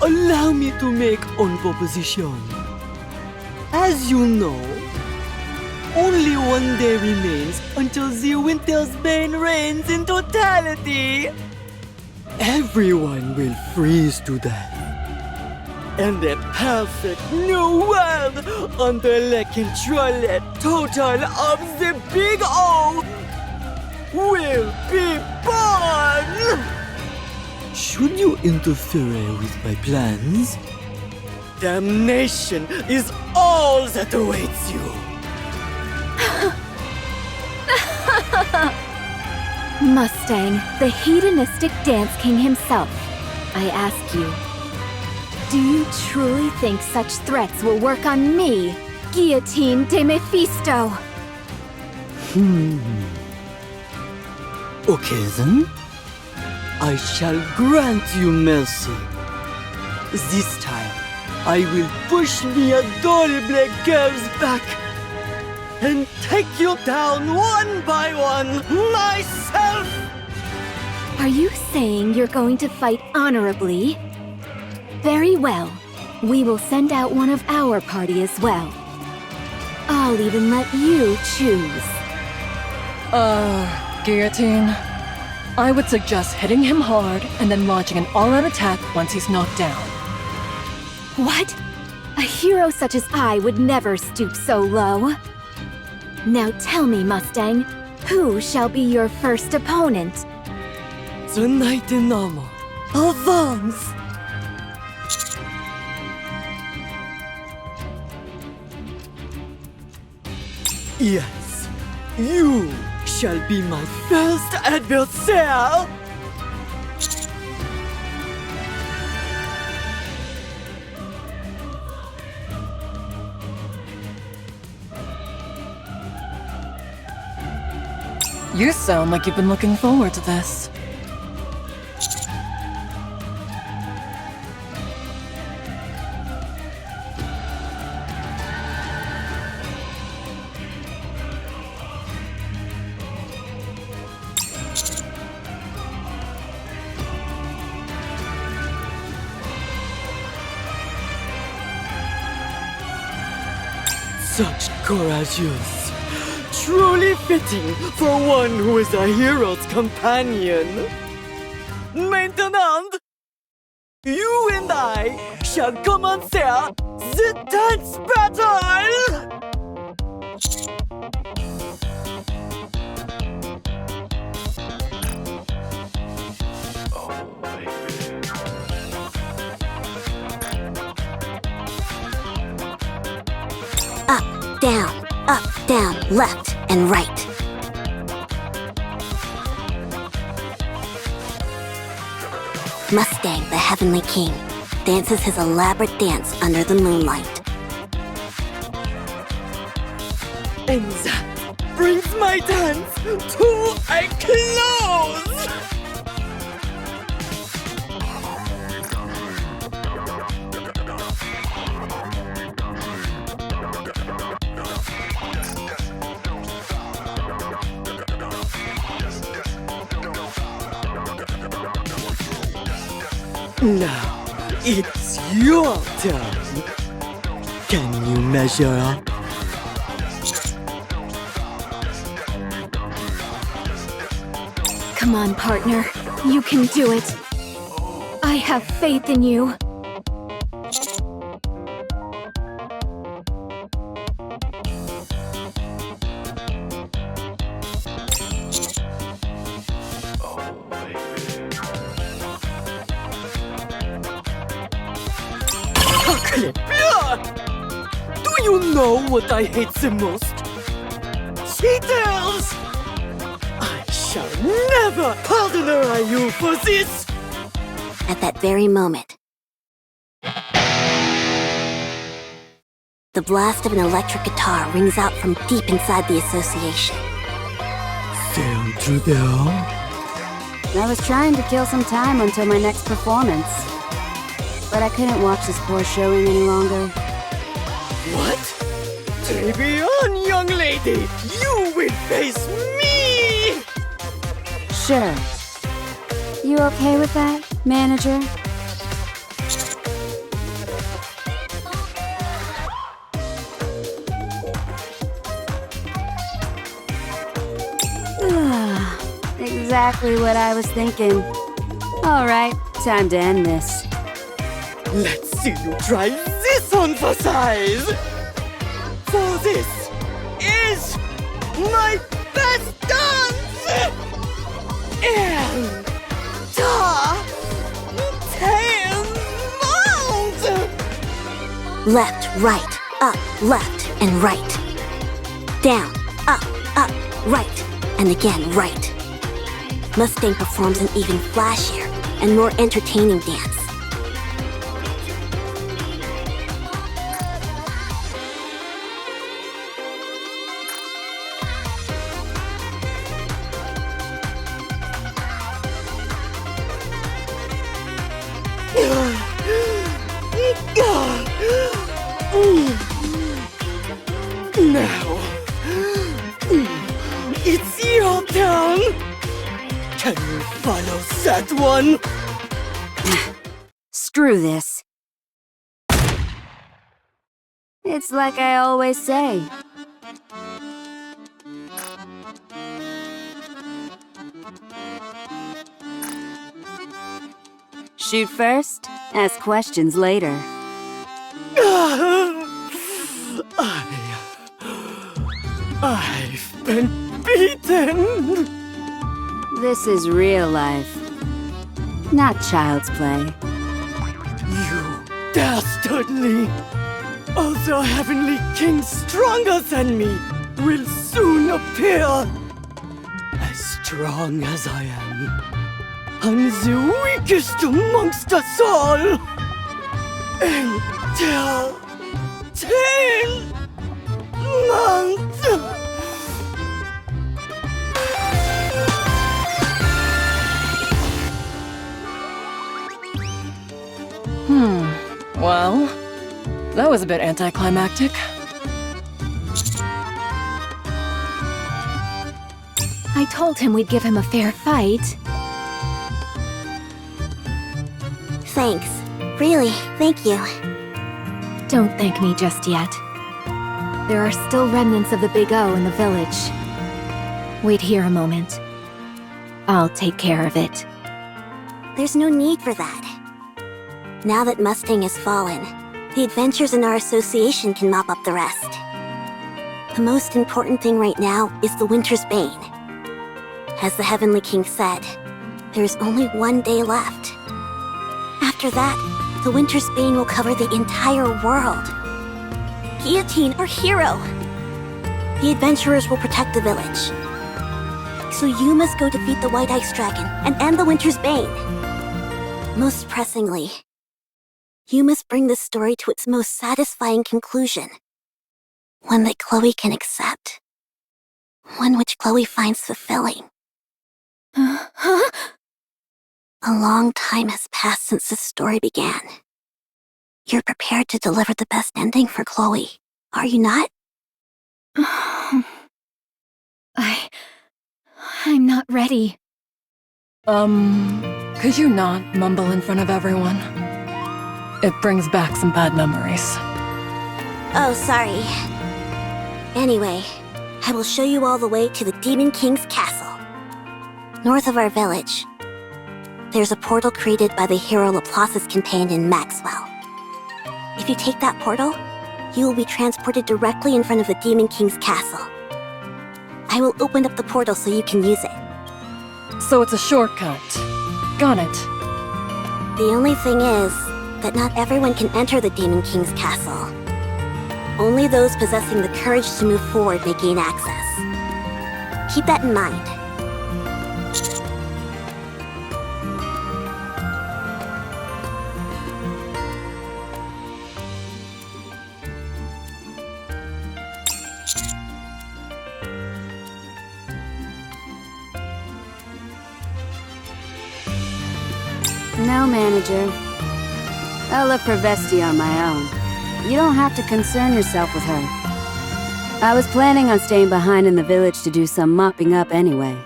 allow me to make one proposition. As you know, only one day remains until the winter's bane reigns in totality. Everyone will freeze to death. And the perfect new world under the control total of the Big O will be born! Should you interfere with my plans, damnation is all that awaits you. Mustang, the hedonistic dance king himself, I ask you, do you truly think such threats will work on me, Guillotine de Mephisto? Okay then, I shall grant you mercy. This time, I will push the adorable girls back and take you down one by one myself! Are you saying you're going to fight honorably? Very well. We will send out one of our party as well. I'll even let you choose. Guillotine. I would suggest hitting him hard and then launching an all-out attack once he's knocked down. What? A hero such as I would never stoop so low. Now tell me, Mustang, who shall be your first opponent? The knight in armor, advance! Yes, you shall be my first adversary! You sound like you've been looking forward to this. Such courageous, truly fitting for one who is a hero's companion. Maintenant, you and I shall commencer the dance battle! Up, down, left, and right. Mustang, the Heavenly King, dances his elaborate dance under the moonlight. And that brings my dance to a close! Now, it's your turn. Can you measure up? Come on, partner. You can do it. I have faith in you. Do you know what I hate the most? Cheaters! I shall never pardon you for this! At that very moment, the blast of an electric guitar rings out from deep inside the association. Down to down. I was trying to kill some time until my next performance. But I couldn't watch this poor showing any longer. What? Take me on, young lady! You will face me! Sure. You okay with that, manager? Exactly what I was thinking. Alright, time to end this. Let's see you try this on for size! For this is my best dance! And Left, right, up, left, and right. Down, up, right, and again right. Mustang performs an even flashier and more entertaining dance. Now, it's your turn. Can you follow that one? Screw this. It's like I always say. Shoot first, ask questions later. I've been beaten. This is real life, not child's play. You dastardly! Other heavenly kings stronger than me will soon appear. As strong as I am, I'm the weakest amongst us all. Until 10 months. Well, that was a bit anticlimactic. I told him we'd give him a fair fight. Thanks. Really, thank you. Don't thank me just yet. There are still remnants of the Big O in the village. Wait here a moment. I'll take care of it. There's no need for that. Now that Mustang has fallen, the adventures in our association can mop up the rest. The most important thing right now is the Winter's Bane. As the Heavenly King said, there is only one day left. After that, the Winter's Bane will cover the entire world. Guillotine or hero! The adventurers will protect the village. So you must go defeat the White Ice Dragon and end the Winter's Bane. Most pressingly, you must bring this story to its most satisfying conclusion. One that Chloe can accept. One which Chloe finds fulfilling. Huh? A long time has passed since this story began. You're prepared to deliver the best ending for Chloe, are you not? I'm not ready. Could you not mumble in front of everyone? It brings back some bad memories. Oh, sorry. Anyway, I will show you all the way to the Demon King's castle. North of our village, there's a portal created by the hero Laplace is contained in Maxwell. If you take that portal, you will be transported directly in front of the Demon King's castle. I will open up the portal so you can use it. So it's a shortcut. Got it. The only thing is that not everyone can enter the Demon King's castle. Only those possessing the courage to move forward may gain access. Keep that in mind. No, manager. I'll look for Vesti on my own. You don't have to concern yourself with her. I was planning on staying behind in the village to do some mopping up anyway.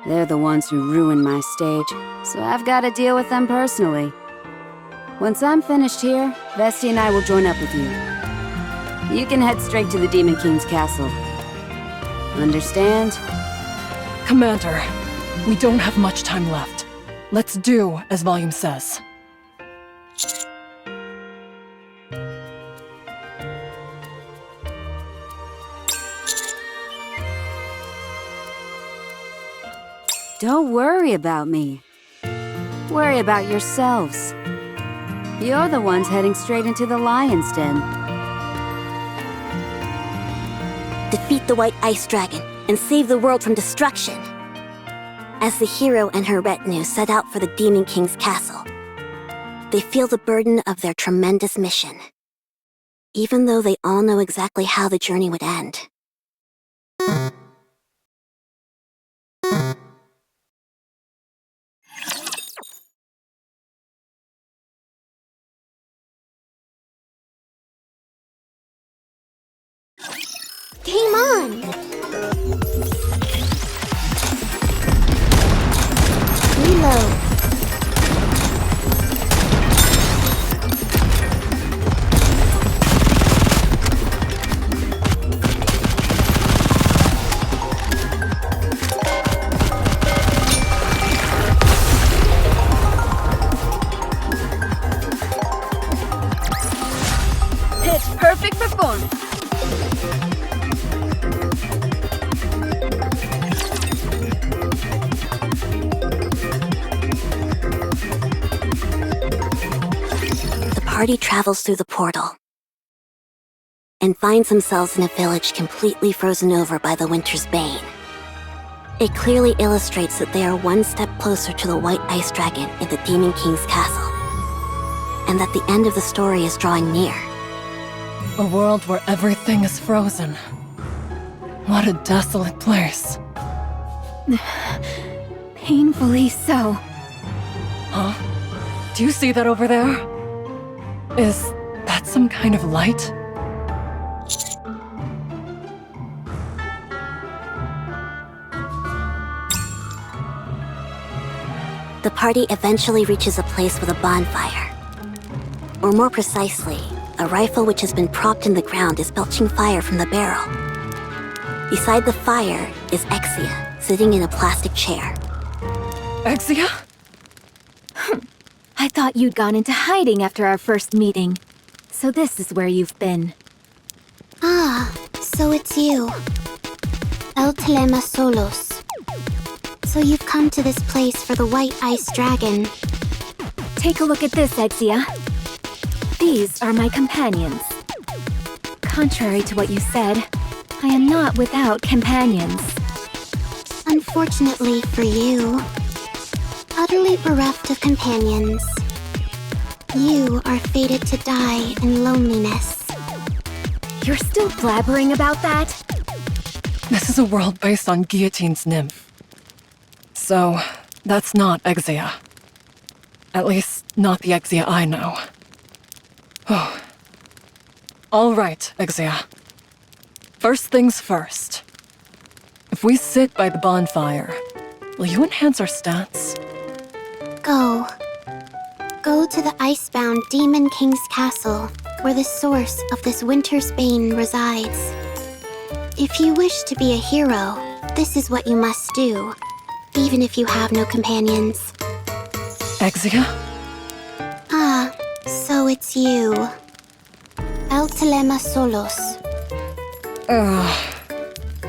They're the ones who ruined my stage, so I've got to deal with them personally. Once I'm finished here, Vesti and I will join up with you. You can head straight to the Demon King's castle. Understand? Commander, We don't have much time left. Let's do as Volume says. Don't worry about me. Worry about yourselves. You're the ones heading straight into the lion's den. Defeat the White Ice Dragon and save the world from destruction. As the hero and her retinue set out for the Demon King's castle, they feel the burden of their tremendous mission, even though they all know exactly how the journey would end. Game on! Reload. Pitch perfect performance. The party travels through the portal and finds themselves in a village completely frozen over by the winter's bane. It clearly illustrates that they are one step closer to the White Ice Dragon in the Demon King's castle, and that the end of the story is drawing near. A world where everything is frozen. What a desolate place. Painfully so. Huh? Do you see that over there? Is that some kind of light? The party eventually reaches a place with a bonfire. Or more precisely, a rifle which has been propped in the ground is belching fire from the barrel. Beside the fire is Exia, sitting in a plastic chair. Exia? I thought you'd gone into hiding after our first meeting. So this is where you've been. Ah, so it's you. El Telema Solos. So you've come to this place for the White Ice Dragon. Take a look at this, Exia. These are my companions. Contrary to what you said, I am not without companions. Unfortunately for you, utterly bereft of companions, you are fated to die in loneliness. You're still blabbering about that? This is a world based on Guillotine's nymph. So, that's not Exia. At least, not the Exia I know. Oh. All right, Exia. First things first. If we sit by the bonfire, will you enhance our stats? Go. Go to the icebound Demon King's castle, where the source of this winter's bane resides. If you wish to be a hero, this is what you must do, even if you have no companions. Exia? Ah, so it's you. El Telema Solos.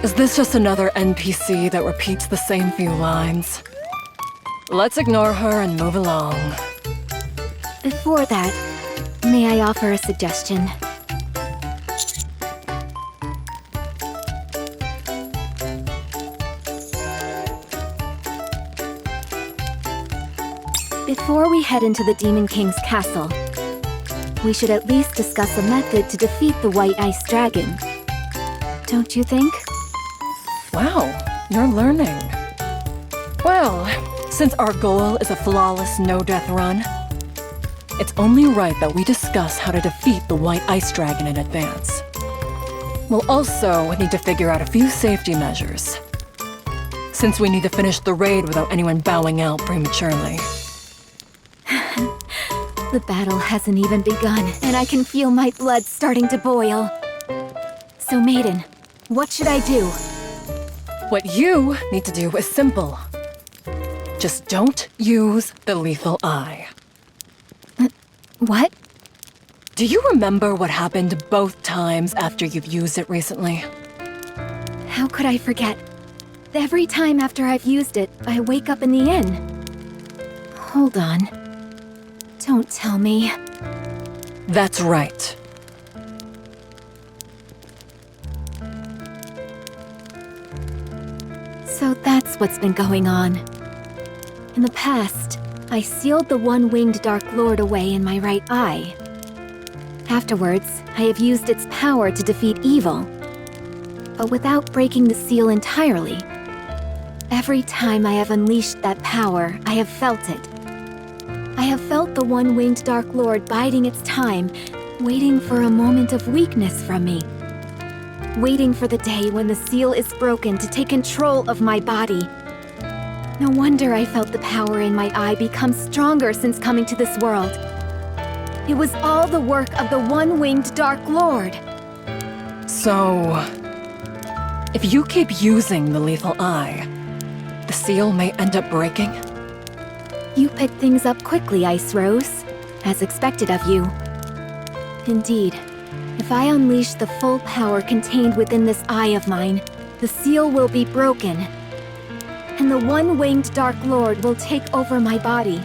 Is this just another NPC that repeats the same few lines? Let's ignore her and move along. Before that, may I offer a suggestion? Before we head into the Demon King's castle, we should at least discuss a method to defeat the White Ice Dragon. Don't you think? Wow, you're learning. Well, since our goal is a flawless no-death run, it's only right that we discuss how to defeat the White Ice Dragon in advance. We'll also need to figure out a few safety measures, since we need to finish the raid without anyone bowing out prematurely. The battle hasn't even begun, and I can feel my blood starting to boil. So, Maiden, what should I do? What you need to do is simple. Just don't use the lethal eye. What? Do you remember what happened both times after you've used it recently? How could I forget? Every time after I've used it, I wake up in the inn. Hold on. Don't tell me. That's right. So that's what's been going on. In the past, I sealed the one-winged Dark Lord away in my right eye. Afterwards, I have used its power to defeat evil, but without breaking the seal entirely. Every time I have unleashed that power, I have felt it. I have felt the one-winged Dark Lord biding its time, waiting for a moment of weakness from me. Waiting for the day when the seal is broken to take control of my body. No wonder I felt the power in my eye become stronger since coming to this world. It was all the work of the one-winged Dark Lord. So, if you keep using the lethal eye, the seal may end up breaking? You pick things up quickly, Ice Rose, as expected of you. Indeed, if I unleash the full power contained within this eye of mine, the seal will be broken, and the one-winged Dark Lord will take over my body.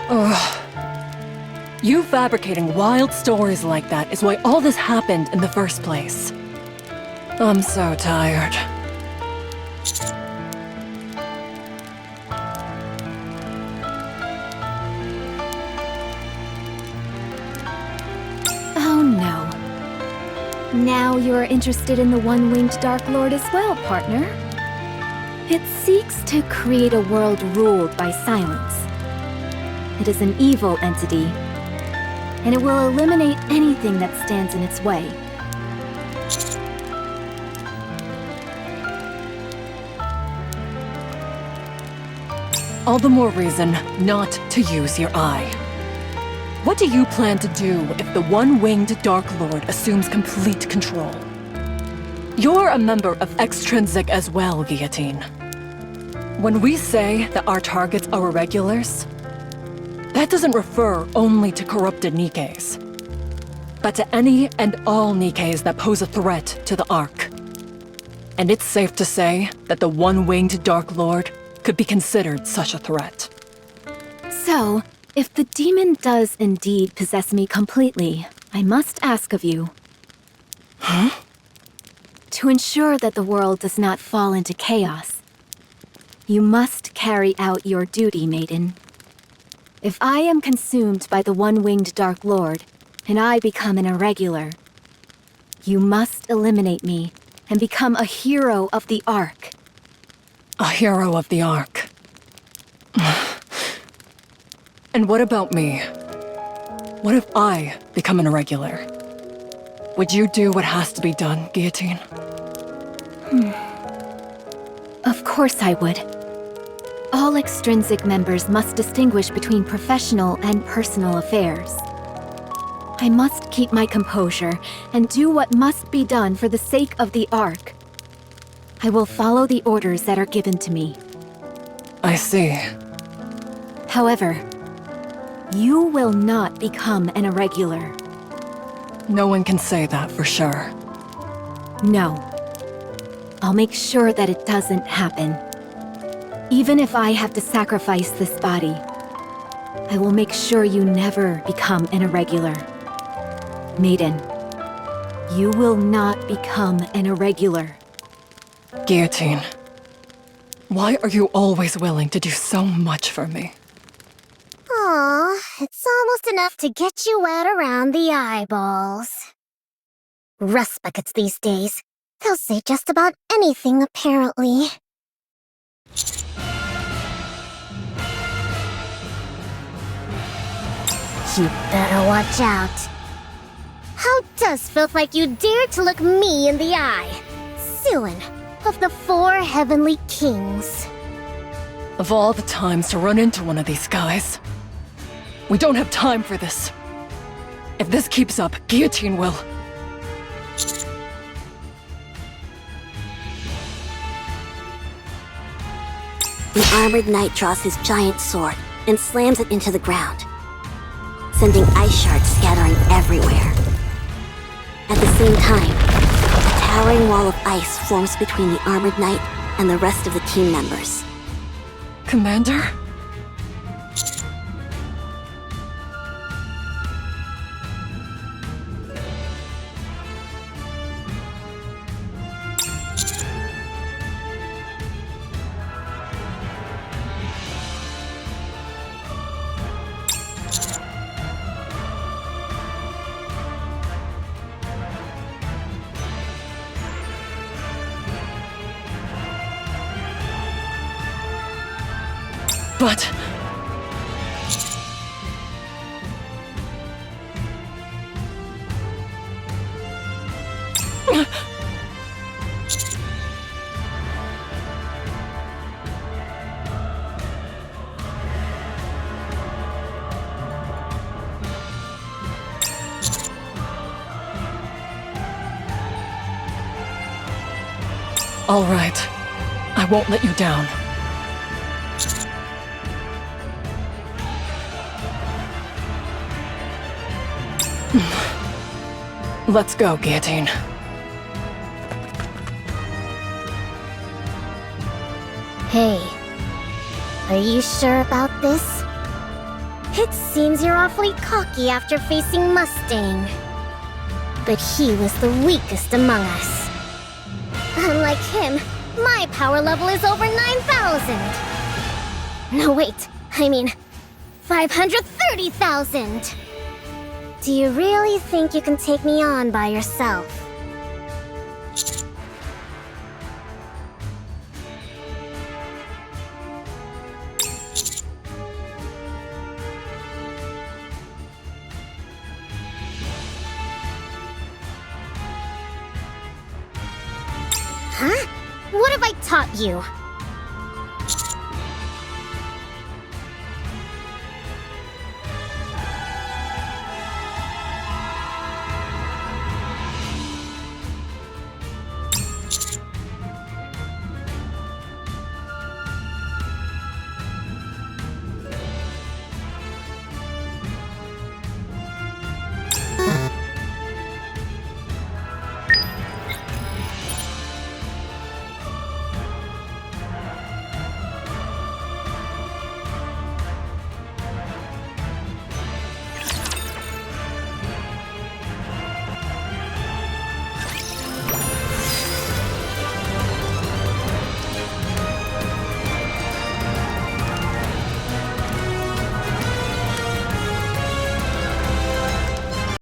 Ugh. You fabricating wild stories like that is why all this happened in the first place. I'm so tired. Oh no. Now you are interested in the one-winged Dark Lord as well, partner. It seeks to create a world ruled by silence. It is an evil entity, and it will eliminate anything that stands in its way. All the more reason not to use your eye. What do you plan to do if the one-winged Dark Lord assumes complete control? You're a member of Extrinsic as well, Guillotine. When we say that our targets are irregulars, that doesn't refer only to corrupted Nikkes, but to any and all Nikkes that pose a threat to the Ark. And it's safe to say that the one-winged Dark Lord could be considered such a threat. So, if the demon does indeed possess me completely, I must ask of you. Huh? To ensure that the world does not fall into chaos, you must carry out your duty, maiden. If I am consumed by the one-winged Dark Lord, and I become an irregular, you must eliminate me and become a hero of the Ark. A hero of the Ark. And what about me? What if I become an irregular? Would you do what has to be done, Guillotine? Of course I would. All extrinsic members must distinguish between professional and personal affairs. I must keep my composure and do what must be done for the sake of the Ark. I will follow the orders that are given to me. I see. However, you will not become an irregular. No one can say that for sure. No. I'll make sure that it doesn't happen. Even if I have to sacrifice this body, I will make sure you never become an irregular. Maiden, you will not become an irregular. Guillotine, why are you always willing to do so much for me? Aw, it's almost enough to get you wet around the eyeballs. Rust buckets these days. They'll say just about anything, apparently. You better watch out. How does filth like you dare to look me in the eye? Suin of the 4 heavenly kings. Of all the times to run into one of these guys, we don't have time for this. If this keeps up, Guillotine will. an armored knight draws his giant sword and slams it into the ground, sending ice shards scattering everywhere. At the same time, a towering wall of ice forms between the armored knight and the rest of the team members. Commander? But... All right. I won't let you down. Let's go, Guillotine. Hey, are you sure about this? It seems you're awfully cocky after facing Mustang. But he was the weakest among us. Unlike him, my power level is over 9,000. No, wait, I mean 530,000. Do you really think you can take me on by yourself? Huh? What have I taught you?